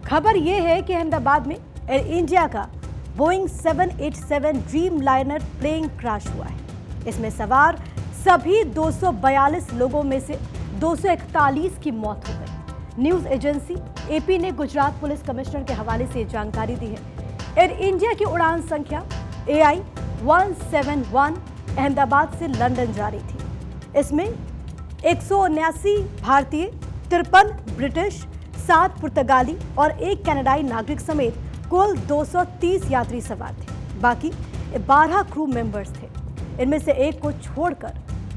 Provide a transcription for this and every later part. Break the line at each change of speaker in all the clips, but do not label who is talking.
खबर यह है कि अहमदाबाद में एयर इंडिया का Boeing 787 Dreamliner plane crash हुआ है। इसमें सवार सभी 242 लोगों में से 241 की मौत हो गई। न्यूज एजेंसी एपी ने गुजरात पुलिस कमिश्नर के हवाले से जानकारी दी है। एयर इंडिया की उड़ान संख्या AI 171 अहमदाबाद से लंदन जा रही थी। इसमें 179 भारतीय, 53 ब्रिटिश, 7 पुर्तगाली और 1 कनाडाई नागरिक समेत कुल 230 यात्री सवार थे। बाकी 12 क्रू मेंबर्स थे। इनमें से एक को छोड़कर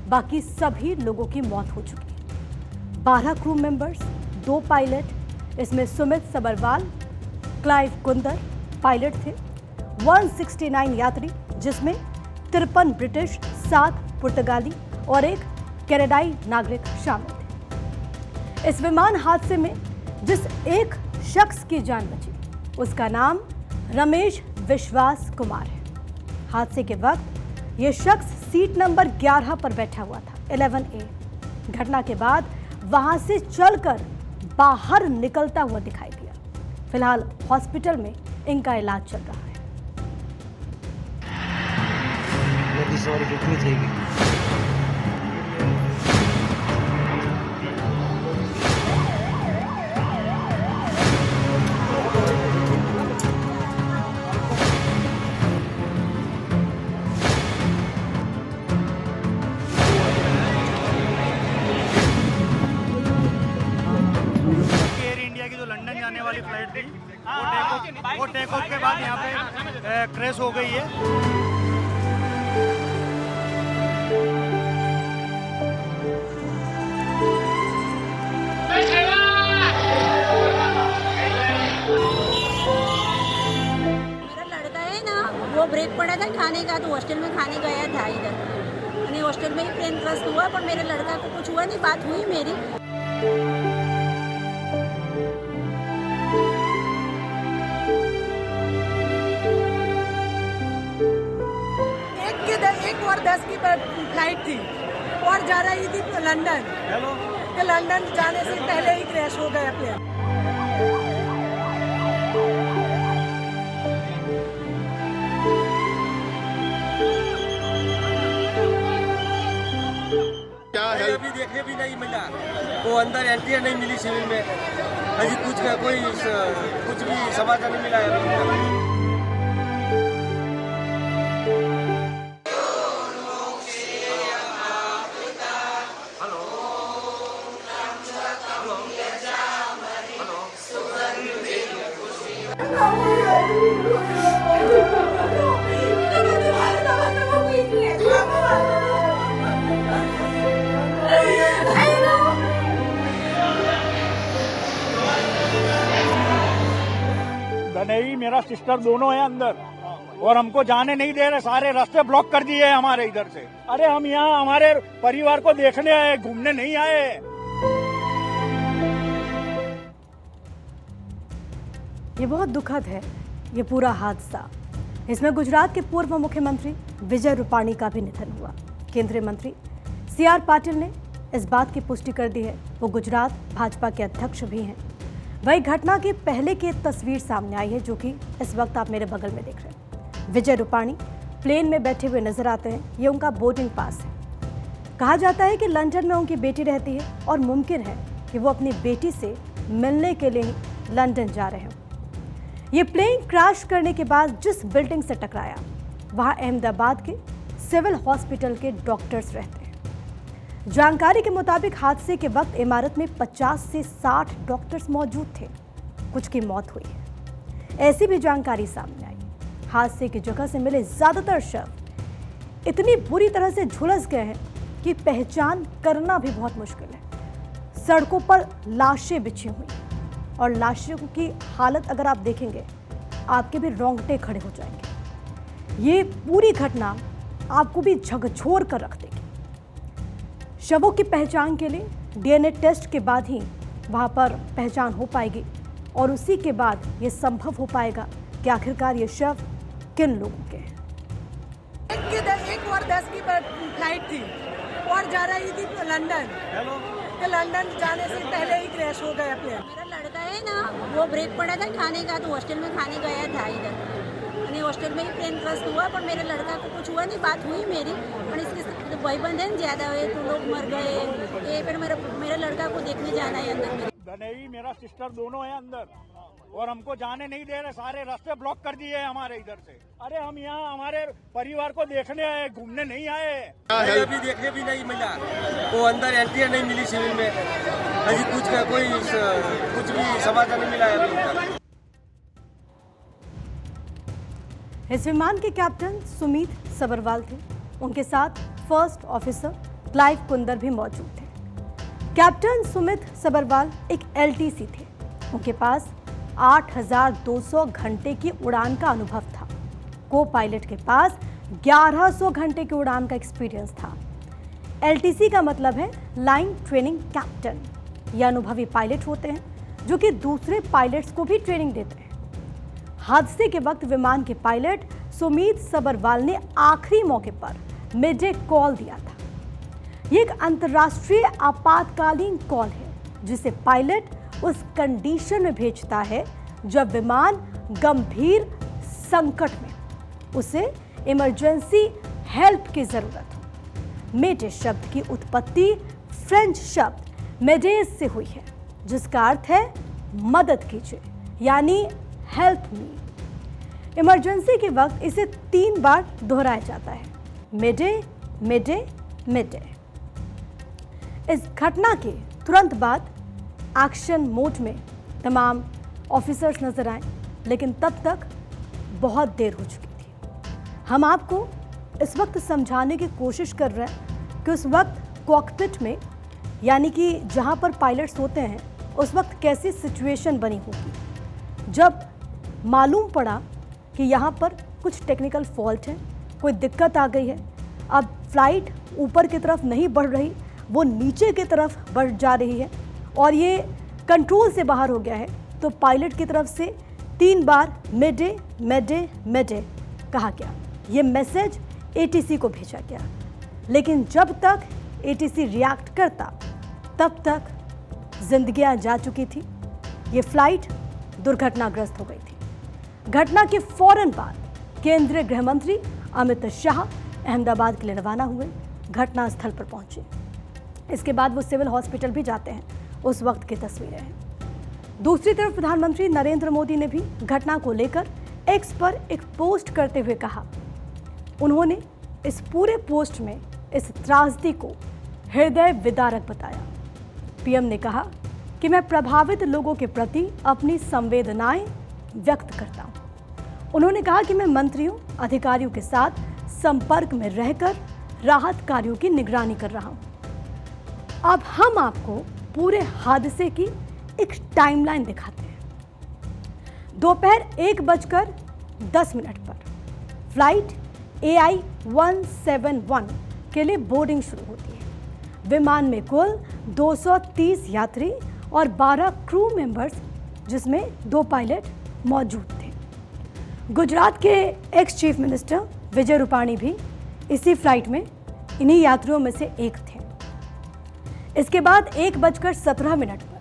बाकी सभी लोगों की मौत हो चुकी है। 12 क्रू मेंबर्स, 2 पायलट, इसमें सुमित सबरवाल, क्लाइव कुंदर पायलट थे। 169 यात्री, जिसमें 53 ब्रिटिश, 7 पुर्तगाली और 1 कनाडाई नागरिक शामिल थे। इस विमान हादसे में जिस एक शख्स की जान बची उसका नाम रमेश विश्वास कुमार है। हादसे के वक्त यह शख्स सीट नंबर 11 पर बैठा हुआ था, 11A। घटना के बाद वहां से चलकर बाहर निकलता हुआ दिखाई दिया। फिलहाल हॉस्पिटल में इनका इलाज चल रहा है।
लंदन जाने वाली फ्लाइट थी, वो टेक ऑफ के बाद यहाँ पे क्रैश हो गई है।
मेरा लड़का है ना, वो ब्रेक पड़ा था खाने का, तो हॉस्टल में खाने गया था इधर, यानी हॉस्टल में ही प्लेन क्रैश हुआ। पर मेरे लड़का को कुछ हुआ नहीं, बात हुई मेरी।
एक और 10 की फ्लाइट थी और जा रही थी लंदन। तो लंदन जाने से पहले ही क्रैश हो गया प्लेन।
क्या है अभी देखे भी नहीं मिला, वो अंदर एंट्री नहीं मिली सिविल में, अभी कुछ भी समाचार नहीं मिला है।
नहीं, मेरा सिस्टर दोनों है अंदर और हमको जाने नहीं दे रहे, सारे रास्ते ब्लॉक कर दिए हमारे इधर से। अरे हम यहाँ हमारे परिवार को देखने आए, घूमने नहीं आए।
ये बहुत दुखद है ये पूरा हादसा। इसमें गुजरात के पूर्व मुख्यमंत्री विजय रूपाणी का भी निधन हुआ। केंद्रीय मंत्री CR पाटिल ने इस बात की पुष्टि कर दी है। वो गुजरात भाजपा के अध्यक्ष भी हैं। वही घटना के पहले की एक तस्वीर सामने आई है, जो कि इस वक्त आप मेरे बगल में देख रहे हैं। विजय रूपाणी प्लेन में बैठे हुए नजर आते हैं। ये उनका बोर्डिंग पास है। कहा जाता है कि लंदन में उनकी बेटी रहती है और मुमकिन है कि वो अपनी बेटी से मिलने के लिए लंदन जा रहे हों। ये प्लेन क्रैश करने के बाद जिस बिल्डिंग से टकराया वहां अहमदाबाद के सिविल हॉस्पिटल के डॉक्टर्स रहते हैं। जानकारी के मुताबिक हादसे के वक्त इमारत में 50 से 60 डॉक्टर्स मौजूद थे। कुछ की मौत हुई है, ऐसी भी जानकारी सामने आई। हादसे की जगह से मिले ज्यादातर शव इतनी बुरी तरह से झुलस गए हैं कि पहचान करना भी बहुत मुश्किल है। सड़कों पर लाशें बिछी हुई और लाशों की हालत अगर आप देखेंगे आपके भी रोंगटे खड़े हो जाएंगे। ये पूरी घटना आपको भी झकझोर कर रख देगी। शवों की पहचान के लिए DNA टेस्ट के बाद ही वहां पर पहचान हो पाएगी और उसी के बाद ये संभव हो पाएगा कि आखिरकार ये शव किन लोगों के हैं।
एक और 10 की फ्लाइट थी और जा रही थी लंदन। तो लंदन जाने से पहले ही क्रैश हो गया प्लेन।
मेरा लड़का है है ना, वो ब्रेक पड़ा था खाने का, तो हॉस्टल में खाने गया था इधर। અને હોસ્ટેલ में ही प्रेमग्रस्त हुआ, पर मेरे लड़का को कुछ हुआ नहीं। बात हुई मेरी, और इसके तो भाईबंद है ज्यादा हुए तो लोग मर गए। ये फिर मेरे लड़का को देखने जाना है अंदर।
दनेई मेरा सिस्टर दोनों है अंदर, और हमको जाने नहीं दे रहे, सारे रास्ते ब्लॉक कर दिए हैं हमारे इधर से। अरे हम यहाँ हमारे परिवार को देखने आए, घूमने नहीं आए।
अभी देखने भी नहीं मिला, वो अंदर एंट्री नहीं मिली सिविल में। अभी कुछ भी समाचार नहीं मिला है अभी तक।
इस विमान के कैप्टन सुमित सबरवाल थे। उनके साथ फर्स्ट ऑफिसर क्लाइव कुंदर भी मौजूद थे। कैप्टन सुमित सबरवाल एक एलटीसी थे। उनके पास 8,200 घंटे की उड़ान का अनुभव था। को पायलट के पास 1,100 घंटे की उड़ान का एक्सपीरियंस था। एलटीसी का मतलब है लाइन ट्रेनिंग कैप्टन। ये अनुभवी पायलट होते हैं जो कि दूसरे पायलट्स को भी ट्रेनिंग देते हैं। हादसे के वक्त विमान के पायलट सुमित सबरवाल ने आखिरी मौके पर मिडडे कॉल दिया था। ये एक अंतर्राष्ट्रीय आपातकालीन कॉल है जिसे पायलट उस कंडीशन में भेजता है जब विमान गंभीर संकट में, उसे इमरजेंसी हेल्प की जरूरत हो। मिडडे शब्द की उत्पत्ति फ्रेंच शब्द मेडेस से हुई है, जिसका अर्थ है मदद कीजिए, यानी हेल्प मी। इमरजेंसी के वक्त इसे 3 बार दोहराया जाता है, मिडडे मिडडे मिडडे। इस घटना के तुरंत बाद एक्शन मोड में तमाम ऑफिसर्स नजर आए, लेकिन तब तक बहुत देर हो चुकी थी। हम आपको इस वक्त समझाने की कोशिश कर रहे हैं कि उस वक्त कॉकपिट में, यानी कि जहां पर पायलट्स होते हैं, उस वक्त कैसी सिचुएशन बनी होगी। जब मालूम पड़ा कि यहाँ पर कुछ टेक्निकल फॉल्ट है, कोई दिक्कत आ गई है, अब फ्लाइट ऊपर की तरफ नहीं बढ़ रही, वो नीचे की तरफ बढ़ जा रही है और ये कंट्रोल से बाहर हो गया है, तो पायलट की तरफ से 3 बार मिडडे मिडडे मिडडे कहा गया। ये मैसेज एटीसी को भेजा गया, लेकिन जब तक एटीसी रिएक्ट करता तब तक जिंदगियां जा चुकी थी। ये फ्लाइट दुर्घटनाग्रस्त हो गई थी। घटना के फौरन बाद केंद्रीय गृह मंत्री अमित शाह अहमदाबाद के लिए रवाना हुए, घटना स्थल पर पहुंचे। इसके बाद वो सिविल हॉस्पिटल भी जाते हैं। उस वक्त की तस्वीरें हैं। दूसरी तरफ प्रधानमंत्री नरेंद्र मोदी ने भी घटना को लेकर एक्स पर एक पोस्ट करते हुए कहा, उन्होंने इस पूरे पोस्ट में इस त्रासदी को हृदय विदारक बताया। पीएम ने कहा कि मैं प्रभावित लोगों के प्रति अपनी संवेदनाएं व्यक्त करता हूं। उन्होंने कहा कि मैं मंत्रियों, अधिकारियों के साथ संपर्क में रहकर राहत कार्यों की निगरानी कर रहा हूं। अब हम आपको पूरे हादसे की एक टाइमलाइन दिखाते हैं। दोपहर 1:10 पर फ्लाइट AI 171 के लिए बोर्डिंग शुरू होती है। विमान में कुल 230 यात्री और 12 क्रू मेंबर्स, जिसमें 2 पायलट मौजूद थे। गुजरात के ex chief minister Vijay Rupani भी इसी फ्लाइट में इन्हीं यात्रियों में से एक थे। इसके बाद 1:17 पर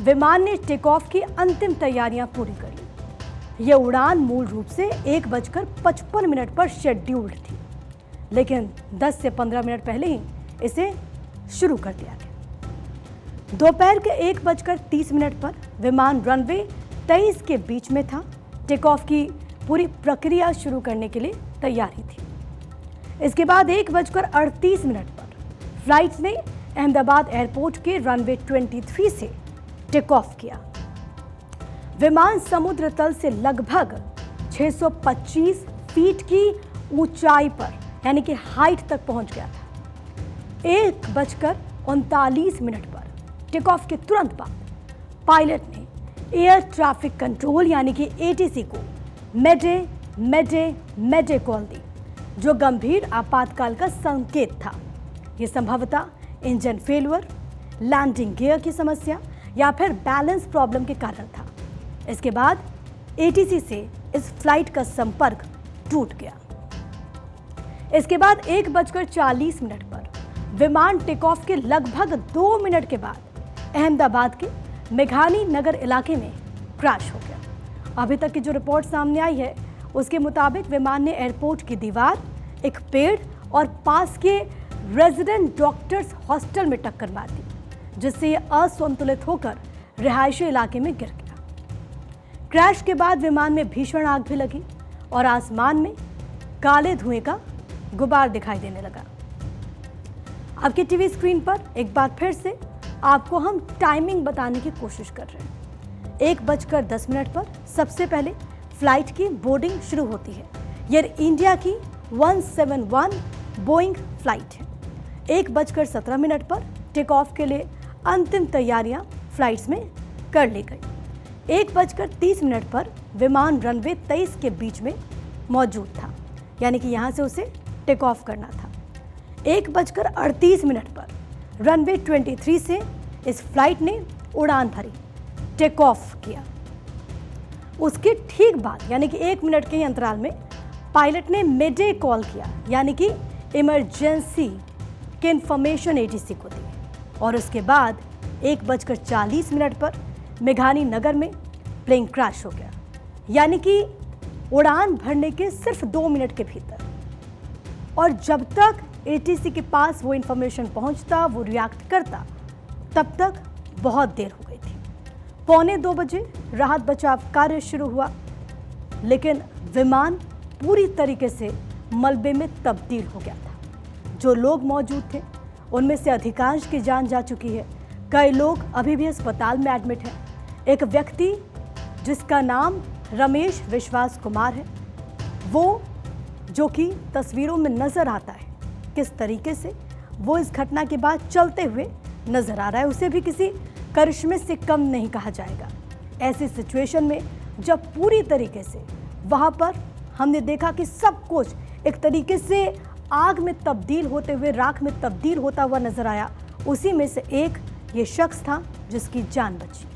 विमान ने टेक ऑफ की अंतिम तैयारियां पूरी कर ली। यह उड़ान मूल रूप से 1:55 पर शेड्यूल्ड थी, लेकिन 10 से 15 मिनट पहले ही इसे शुरू कर दिया गया। दोपहर के 1:30 पर विमान रनवे 23 के बीच में था। टेक ऑफ की पूरी प्रक्रिया शुरू करने के लिए तैयारी थी। इसके बाद 1:38 पर फ्लाइट ने अहमदाबाद एयरपोर्ट के रनवे 23 से टेक ऑफ किया। विमान समुद्र तल से लगभग 625 फीट की ऊंचाई पर, यानी कि हाइट तक पहुंच गया था। 1:39 पर टेक ऑफ के तुरंत बाद पायलट ने एयर ट्रैफिक कंट्रोल यानी कि एटीसी को मेडे मेडे मेडे कॉल दी, जो गंभीर आपातकाल का संकेत था। यह संभवतः इंजन फेलियर, लैंडिंग गियर की समस्या या फिर बैलेंस प्रॉब्लम के कारण था। इसके बाद एटीसी से इस फ्लाइट का संपर्क टूट गया। इसके बाद 1:40 पर विमान टेक ऑफ के लगभग 2 मिनट के बाद अहमदाबाद के मेघानी नगर इलाके में क्रैश हो गया। अभी तक की जो रिपोर्ट सामने आई है उसके मुताबिक विमान ने एयरपोर्ट की दीवार, एक पेड़ और पास के रेजिडेंट डॉक्टर्स हॉस्टल में टक्कर मार दी, जिससे ये असंतुलित होकर रिहायशी इलाके में गिर गया। क्रैश के बाद विमान में भीषण आग भी लगी और आसमान में काले धुएं का गुबार दिखाई देने लगा। आपकी टीवी स्क्रीन पर एक बार फिर से आपको हम टाइमिंग बताने की कोशिश कर रहे हैं। 1:10 पर सबसे पहले फ्लाइट की बोर्डिंग शुरू होती है। एयर इंडिया की 171 बोइंग फ्लाइट है। 1:17 पर टेक ऑफ के लिए अंतिम तैयारियां फ्लाइट्स में कर ली गई। 1:30 पर विमान रनवे 23 के बीच में मौजूद था, यानी कि यहां से उसे टेक ऑफ करना था। 1:38 पर रनवे 23 से इस फ्लाइट ने उड़ान भरी, टेक ऑफ किया। उसके ठीक बाद यानी कि 1 मिनट के ही अंतराल में पायलट ने मेडे कॉल किया, यानी कि इमरजेंसी की इंफॉर्मेशन एटीसी को दी और उसके बाद 1:40 पर मेघानी नगर में प्लेन क्रैश हो गया, यानी कि उड़ान भरने के सिर्फ 2 मिनट के भीतर। और जब तक एटीसी के पास वो इंफॉर्मेशन पहुंचता, वो रिएक्ट करता, तब तक बहुत देर हो गई थी। 1:45 बजे राहत बचाव कार्य शुरू हुआ, लेकिन विमान पूरी तरीके से मलबे में तब्दील हो गया था। जो लोग मौजूद थे उनमें से अधिकांश की जान जा चुकी है। कई लोग अभी भी अस्पताल में एडमिट हैं। एक व्यक्ति जिसका नाम रमेश विश्वास कुमार है, वो जो कि तस्वीरों में नजर आता है किस तरीके से वो इस घटना के बाद चलते हुए नजर आ रहा है, उसे भी किसी करिश्मे से कम नहीं कहा जाएगा। ऐसी सिचुएशन में जब पूरी तरीके से वहां पर हमने देखा कि सब कुछ एक तरीके से आग में तब्दील होते हुए, राख में तब्दील होता हुआ नजर आया, उसी में से एक ये शख्स था जिसकी जान बची।